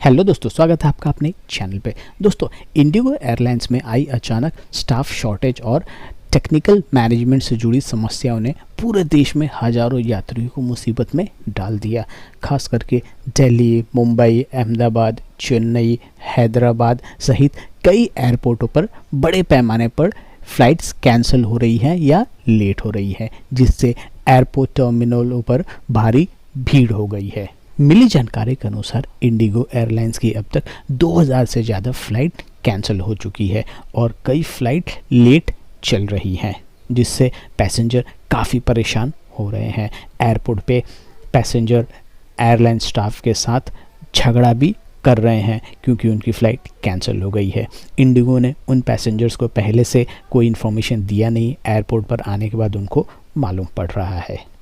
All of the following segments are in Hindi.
हेलो दोस्तों, स्वागत है आपका अपने चैनल पे। दोस्तों, इंडिगो एयरलाइंस में आई अचानक स्टाफ शॉर्टेज और टेक्निकल मैनेजमेंट से जुड़ी समस्याओं ने पूरे देश में हजारों यात्रियों को मुसीबत में डाल दिया। खास करके दिल्ली, मुंबई, अहमदाबाद, चेन्नई, हैदराबाद सहित कई एयरपोर्टों पर बड़े पैमाने पर फ़्लाइट्स कैंसिल हो रही हैं या लेट हो रही हैं, जिससे एयरपोर्ट टर्मिनलों पर भारी भीड़ हो गई है। मिली जानकारी के अनुसार इंडिगो एयरलाइंस की अब तक 2000 से ज़्यादा फ़्लाइट कैंसिल हो चुकी है और कई फ़्लाइट लेट चल रही हैं, जिससे पैसेंजर काफ़ी परेशान हो रहे हैं। एयरपोर्ट पे पैसेंजर एयरलाइन स्टाफ के साथ झगड़ा भी कर रहे हैं क्योंकि उनकी फ़्लाइट कैंसिल हो गई है। इंडिगो ने उन पैसेंजर्स को पहले से कोई इन्फॉर्मेशन दिया नहीं, एयरपोर्ट पर आने के बाद उनको मालूम पड़ रहा है।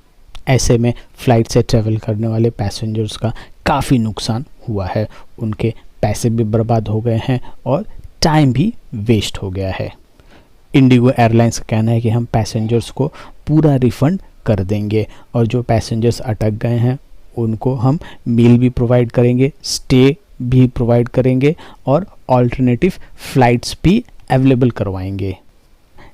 ऐसे में फ़्लाइट से ट्रैवल करने वाले पैसेंजर्स का काफ़ी नुकसान हुआ है, उनके पैसे भी बर्बाद हो गए हैं और टाइम भी वेस्ट हो गया है। इंडिगो एयरलाइंस का कहना है कि हम पैसेंजर्स को पूरा रिफ़ंड कर देंगे और जो पैसेंजर्स अटक गए हैं उनको हम मील भी प्रोवाइड करेंगे, स्टे भी प्रोवाइड करेंगे और ऑल्टरनेटिव फ़्लाइट्स भी अवेलेबल करवाएंगे।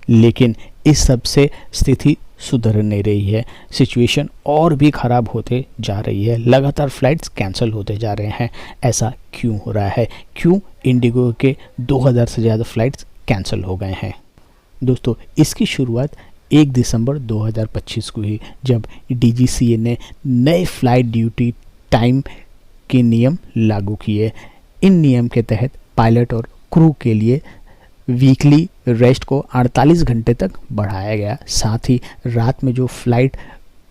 लेकिन इस सब से स्थिति सुधर नहीं रही है, सिचुएशन और भी ख़राब होते जा रही है। लगातार फ़्लाइट्स कैंसिल होते जा रहे हैं। ऐसा क्यों हो रहा है? क्यों इंडिगो के 2000 से ज़्यादा फ़्लाइट्स कैंसिल हो गए हैं? दोस्तों, इसकी शुरुआत 1 दिसंबर 2025 को हुई, जब DGCA ने नए फ़्लाइट ड्यूटी टाइम के नियम लागू किए। इन नियम के तहत पायलट और क्रू के लिए वीकली रेस्ट को 48 घंटे तक बढ़ाया गया। साथ ही रात में जो फ़्लाइट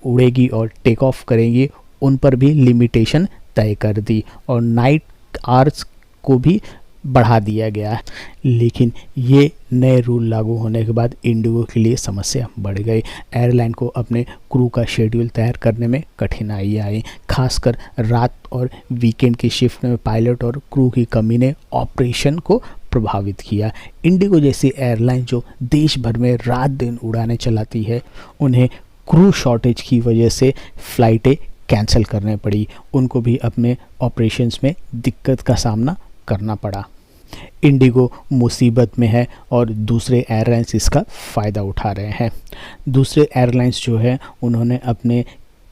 उड़ेगी और टेक ऑफ करेंगी उन पर भी लिमिटेशन तय कर दी और नाइट आवर्स को भी बढ़ा दिया गया। लेकिन ये नए रूल लागू होने के बाद इंडिगो के लिए समस्या बढ़ गई। एयरलाइन को अपने क्रू का शेड्यूल तैयार करने में कठिनाई आई। खासकर रात और वीकेंड की शिफ्ट में पायलट और क्रू की कमी ने ऑपरेशन को प्रभावित किया। इंडिगो जैसी एयरलाइन जो देश भर में रात दिन उड़ानें चलाती है, उन्हें क्रू शॉर्टेज की वजह से फ़्लाइटें कैंसिल करने पड़ी। उनको भी अपने ऑपरेशंस में दिक्कत का सामना करना पड़ा। इंडिगो मुसीबत में है और दूसरे एयरलाइंस इसका फ़ायदा उठा रहे हैं। दूसरे एयरलाइंस जो है उन्होंने अपने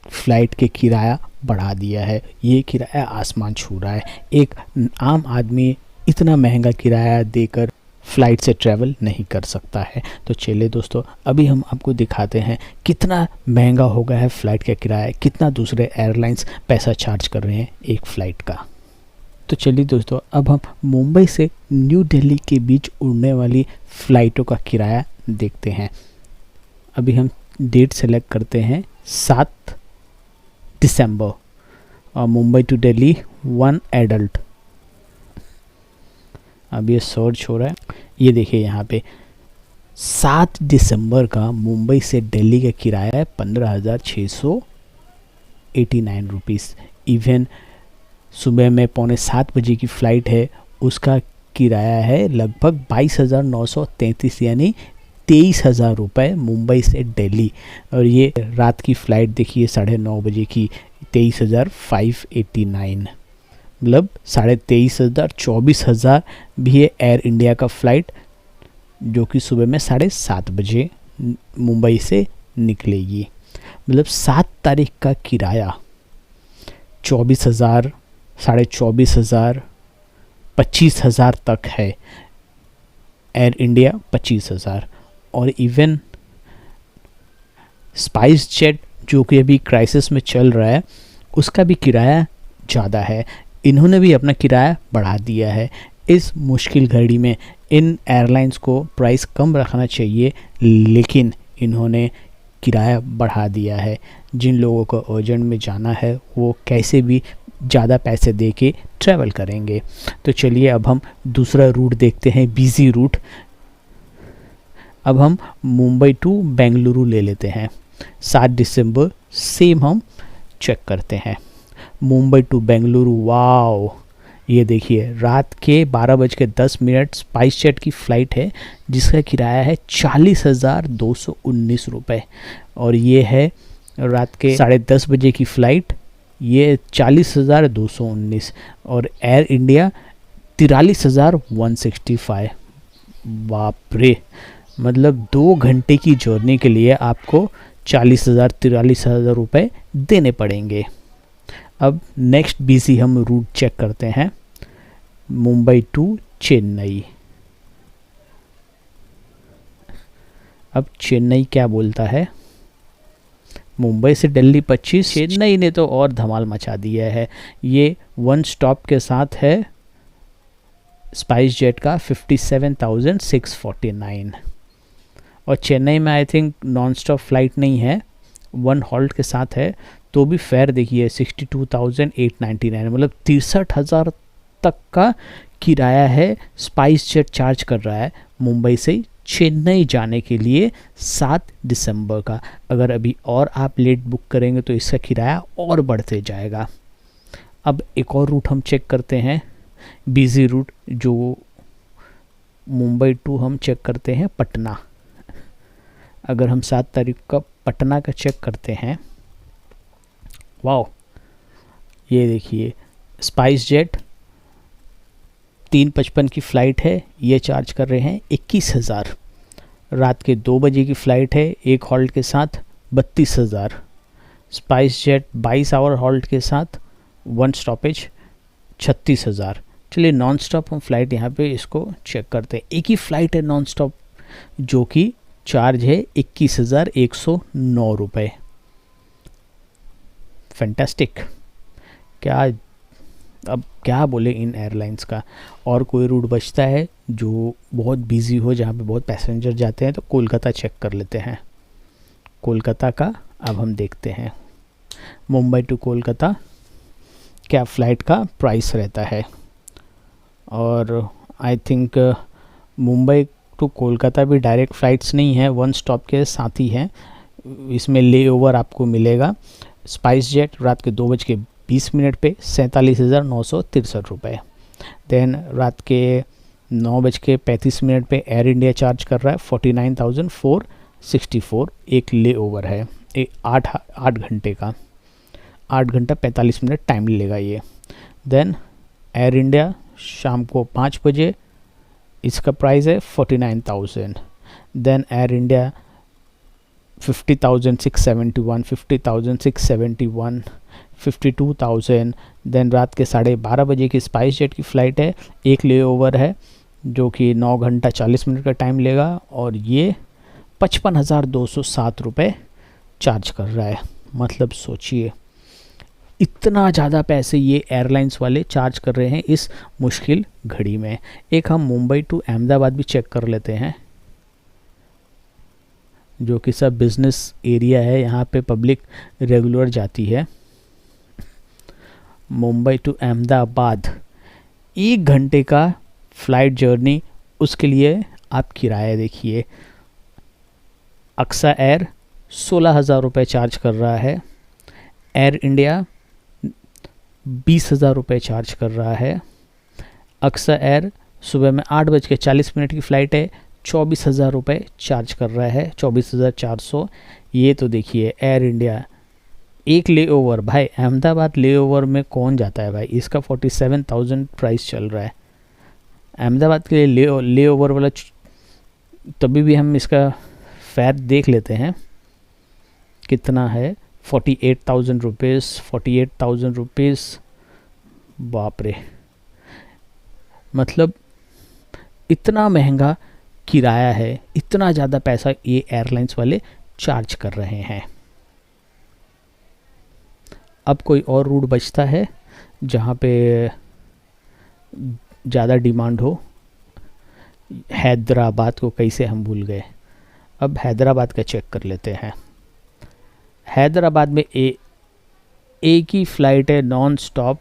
फ़्लाइट के किराया बढ़ा दिया है। ये किराया आसमान छू रहा है। एक आम आदमी इतना महंगा किराया देकर फ़्लाइट से ट्रैवल नहीं कर सकता है। तो चलिए दोस्तों, अभी हम आपको दिखाते हैं कितना महंगा हो गया है फ़्लाइट का किराया, कितना दूसरे एयरलाइंस पैसा चार्ज कर रहे हैं एक फ़्लाइट का। तो चलिए दोस्तों, अब हम मुंबई से न्यू दिल्ली के बीच उड़ने वाली फ़्लाइटों का किराया देखते हैं। अभी हम डेट सेलेक्ट करते हैं 7 दिसंबर और मुंबई टू दिल्ली 1 एडल्ट। अब ये सर्च हो रहा है। ये देखिए यहाँ पे 7 दिसंबर का मुंबई से दिल्ली का किराया है 15,689 रुपीज़। इवन सुबह में 6:45 बजे की फ़्लाइट है, उसका किराया है लगभग 22,933 यानी 23,000 रुपये मुंबई से दिल्ली। और ये रात की फ़्लाइट देखिए 9:30 बजे की 23,589, मतलब 23,500 24,000 भी है एयर इंडिया का फ़्लाइट, जो कि सुबह में 7:30 बजे मुंबई से निकलेगी। मतलब 7 तारीख का किराया 24,000, 24,500, 25,000 तक है। एयर इंडिया 25,000 और इवन स्पाइस जेट जो कि अभी क्राइसिस में चल रहा है, उसका भी किराया ज़्यादा है। इन्होंने भी अपना किराया बढ़ा दिया है। इस मुश्किल घड़ी में इन एयरलाइंस को प्राइस कम रखना चाहिए, लेकिन इन्होंने किराया बढ़ा दिया है। जिन लोगों को अर्जेंट में जाना है वो कैसे भी ज़्यादा पैसे दे के ट्रैवल करेंगे। तो चलिए अब हम दूसरा रूट देखते हैं, बिजी रूट। अब हम मुंबई टू बेंगलुरु ले लेते हैं। 7 दिसंबर सेम हम चेक करते हैं। मुंबई टू बेंगलुरु, वाओ, ये देखिए रात के 12:10 स्पाइस जेट की फ़्लाइट है जिसका किराया है 40,219 रुपये। और ये है रात के 10:30 बजे की फ़्लाइट ये 40,219 और एयर इंडिया 43,165। बाप रे, मतलब 2 घंटे की जर्नी के लिए आपको 43,000 रुपये देने पड़ेंगे। अब नेक्स्ट बीसी हम रूट चेक करते हैं, मुंबई टू चेन्नई। अब चेन्नई क्या बोलता है, मुंबई से दिल्ली 25, चेन्नई ने तो और धमाल मचा दिया है। ये 1 स्टॉप के साथ है स्पाइस जेट का 57,649 और चेन्नई में I think non stop flight नहीं है, 1 हॉल्ट के साथ है, तो भी फेयर देखिए 62,899, मतलब 63,000 तक का किराया है स्पाइस जेट चार्ज कर रहा है मुंबई से चेन्नई जाने के लिए 7 दिसंबर का। अगर अभी और आप लेट बुक करेंगे तो इसका किराया और बढ़ते जाएगा। अब एक और रूट हम चेक करते हैं, बिजी रूट, जो मुंबई टू हम चेक करते हैं पटना। अगर हम 7 तारीख का पटना का चेक करते हैं, वाओ, ये देखिए स्पाइस जेट 3:55 की फ़्लाइट है, ये चार्ज कर रहे हैं 21,000। रात के 2 बजे की फ़्लाइट है 1 हॉल्ट के साथ 32,000। स्पाइस जेट 22 आवर हॉल्ट के साथ 1 स्टॉपेज 36,000। चलिए नॉन स्टॉप हम फ्लाइट यहाँ पे इसको चेक करते हैं। एक ही फ़्लाइट है नॉन स्टॉप जो कि चार्ज है 21,109 रुपये। फैंटास्टिक, क्या अब क्या बोले इन एयरलाइंस का। और कोई रूट बचता है जो बहुत बिजी हो, जहाँ पे बहुत पैसेंजर जाते हैं, तो कोलकाता चेक कर लेते हैं। कोलकाता का अब हम देखते हैं, मुंबई टू कोलकाता क्या फ़्लाइट का प्राइस रहता है। और I think Mumbai to Kolkata भी डायरेक्ट फ़्लाइट्स नहीं है, 1 स्टॉप के साथ ही हैं, इसमें ले ओवर आपको मिलेगा। स्पाइस जेट रात के 2:20 पे 47,963 रुपये। देन रात के 9:35 पे एयर इंडिया चार्ज कर रहा है 49,464, एक ले ओवर है, 8 घंटे का, 8 घंटा 45 मिनट टाइम लेगा ये। देन एयर इंडिया शाम को 5 बजे, इसका प्राइस है 49,000। Then air India 50,671, 50,671, 52,000। देन रात के 12:30 बजे की स्पाइस जेट की फ़्लाइट है, एक ले ओवर है जो कि 9 घंटा 40 मिनट का टाइम लेगा और ये 55,207 रुपये चार्ज कर रहा है। मतलब सोचिए इतना ज़्यादा पैसे ये एयरलाइंस वाले चार्ज कर रहे हैं इस मुश्किल घड़ी में। एक हम मुंबई टू अहमदाबाद भी चेक कर लेते हैं, जो कि सब बिज़नेस एरिया है, यहाँ पे पब्लिक रेगुलर जाती है। मुंबई टू अहमदाबाद 1 घंटे का फ़्लाइट जर्नी, उसके लिए आप किराया देखिए, अक्सा एयर 16,000 रुपये चार्ज कर रहा है, एयर इंडिया 20,000 रुपये चार्ज कर रहा है। अक्सा एयर सुबह में 8:40 की फ़्लाइट है, 24,000 रुपये चार्ज कर रहा है, 24,400। ये तो देखिए एयर इंडिया एक ले ओवर, भाई अहमदाबाद ले ओवर में कौन जाता है भाई, इसका 47,000 प्राइस चल रहा है। अहमदाबाद के लिए ले ओवर वाला, तभी भी हम इसका फेयर देख लेते हैं कितना है, 48,000 रुपीज़, 48,000 रुपीज़। बाप रे, मतलब इतना महंगा किराया है, इतना ज़्यादा पैसा ये एयरलाइंस वाले चार्ज कर रहे हैं। अब कोई और रूट बचता है जहाँ पे ज़्यादा डिमांड हो, हैदराबाद को कैसे हम भूल गए। अब हैदराबाद का चेक कर लेते हैं। हैदराबाद में एक ही फ़्लाइट है नॉन स्टॉप,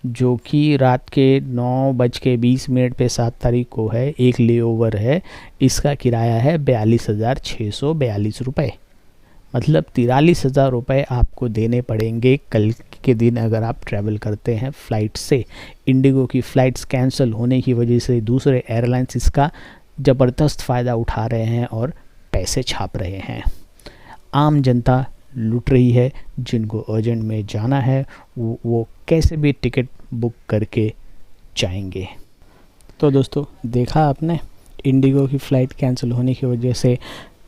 जो कि रात के 9:20 पे 7 तारीख को है, एक ले ओवर है, इसका किराया है 42,642 रुपये। मतलब 43,000 रुपये आपको देने पड़ेंगे कल के दिन अगर आप ट्रैवल करते हैं फ़्लाइट से। इंडिगो की फ़्लाइट्स कैंसिल होने की वजह से दूसरे एयरलाइंस इसका ज़बरदस्त फ़ायदा उठा रहे हैं और पैसे छाप रहे हैं। आम जनता लूट रही है। जिनको अर्जेंट में जाना है वो कैसे भी टिकट बुक करके जाएंगे। तो दोस्तों देखा आपने, इंडिगो की फ़्लाइट कैंसिल होने की वजह से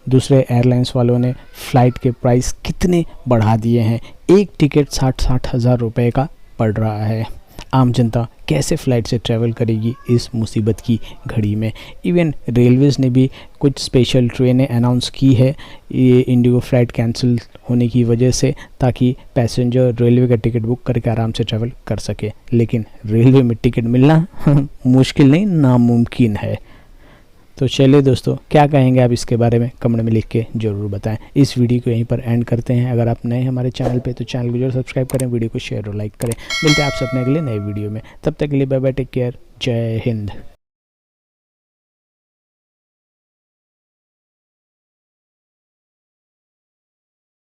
दूसरे एयरलाइंस वालों ने फ़्लाइट के प्राइस कितने बढ़ा दिए हैं। एक टिकट 60-60 हज़ार रुपये का पड़ रहा है। आम जनता कैसे फ़्लाइट से ट्रैवल करेगी इस मुसीबत की घड़ी में। इवन रेलवेज़ ने भी कुछ स्पेशल ट्रेनें अनाउंस की है ये इंडिगो फ़्लाइट कैंसिल होने की वजह से, ताकि पैसेंजर रेलवे का टिकट बुक करके आराम से ट्रैवल कर सके। लेकिन रेलवे में टिकट मिलना मुश्किल नहीं, नामुमकिन है। तो चलिए दोस्तों, क्या कहेंगे आप इसके बारे में कमेंट में लिख के ज़रूर बताएं। इस वीडियो को यहीं पर एंड करते हैं। अगर आप नए हैं हमारे चैनल पे तो चैनल को जरूर सब्सक्राइब करें, वीडियो को शेयर और लाइक करें। मिलते हैं आपसे अपने अगले नए वीडियो में, तब तक के लिए बाय बाय, टेक केयर, जय हिंद।